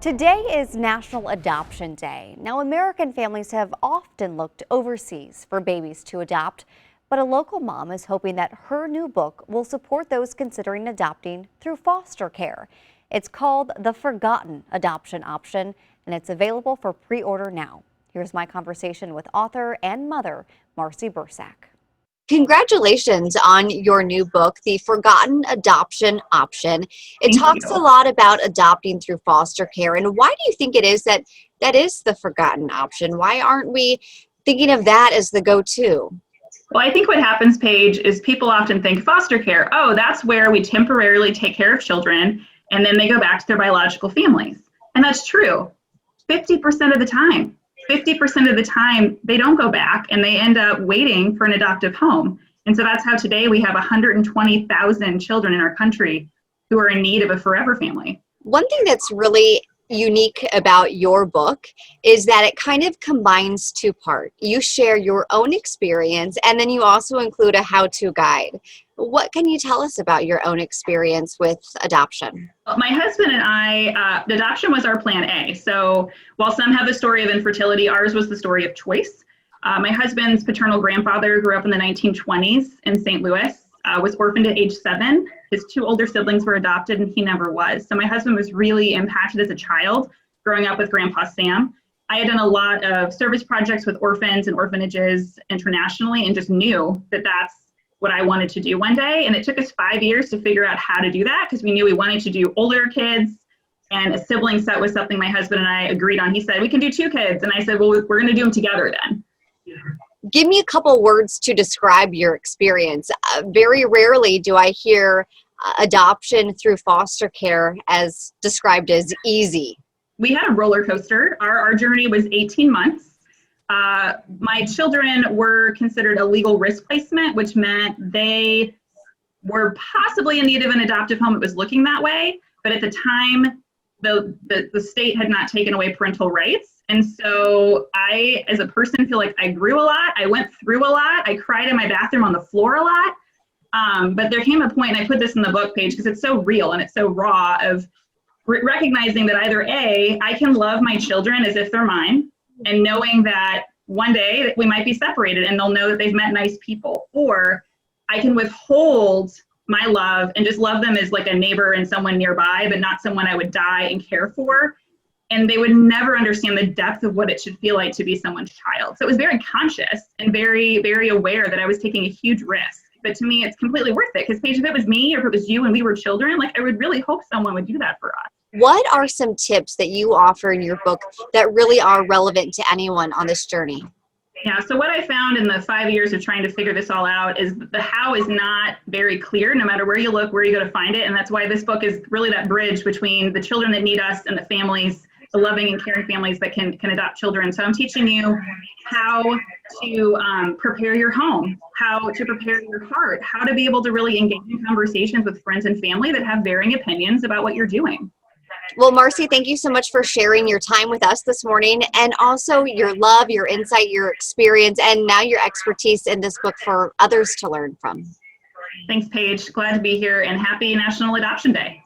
Today is National Adoption Day. Now, American families have often looked overseas for babies to adopt, but a local mom is hoping that her new book will support those considering adopting through foster care. It's called The Forgotten Adoption Option, and it's available for pre-order now. Here's my conversation with author and mother, Marcy Bursack. Congratulations on your new book, The Forgotten Adoption Option. It Thank talks you. a lot about adopting through foster care. And why do you think it is that is the forgotten option? Why aren't we thinking of that as the go-to? Well, I think what happens, Paige, is people often think foster care, oh, that's where we temporarily take care of children and then they go back to their biological families. And that's true. 50% of the time. 50% of the time, they don't go back and they end up waiting for an adoptive home. And so that's how today we have 120,000 children in our country who are in need of a forever family. One thing that's really unique about your book is that it kind of combines two parts. You share your own experience and then you also include a how-to guide. What can you tell us about your own experience with adoption? My husband and I, adoption was our plan A. So while some have the story of infertility, ours was the story of choice. My husband's paternal grandfather grew up in the 1920s in St. Louis, was orphaned at age 7. His 2 older siblings were adopted and he never was. So my husband was really impacted as a child growing up with Grandpa Sam. I had done a lot of service projects with orphans and orphanages internationally and just knew that that's what I wanted to do one day. And it took us 5 years to figure out how to do that because we knew we wanted to do older kids, and a sibling set was something my husband and I agreed on. He said, we can do 2 kids. And I said, well, we're going to do them together then. Give me a couple words to describe your experience. Very rarely do I hear adoption through foster care as described as easy. We had a roller coaster. Our journey was 18 months. My children were considered a legal risk placement, which meant they were possibly in need of an adoptive home. It was looking that way, but at the time, the state had not taken away parental rights. And so I, as a person, feel like I grew a lot. I went through a lot. I cried in my bathroom on the floor a lot. But there came a point, and I put this in the book page because it's so real and it's so raw, of recognizing that either A, I can love my children as if they're mine, and knowing that one day we might be separated and they'll know that they've met nice people, or I can withhold my love and just love them as like a neighbor and someone nearby, but not someone I would die and care for. And they would never understand the depth of what it should feel like to be someone's child. So it was very conscious and very, very aware that I was taking a huge risk. But to me, it's completely worth it. Because Paige, if it was me or if it was you and we were children, like I would really hope someone would do that for us. What are some tips that you offer in your book that really are relevant to anyone on this journey? Yeah, so what I found in the 5 years of trying to figure this all out is the how is not very clear, no matter where you look, where you go to find it. And that's why this book is really that bridge between the children that need us and the families, the loving and caring families that can adopt children. So I'm teaching you how to prepare your home, how to prepare your heart, how to be able to really engage in conversations with friends and family that have varying opinions about what you're doing. Well, Marcy, thank you so much for sharing your time with us this morning, and also your love, your insight, your experience, and now your expertise in this book for others to learn from. Thanks, Paige. Glad to be here, and happy National Adoption Day.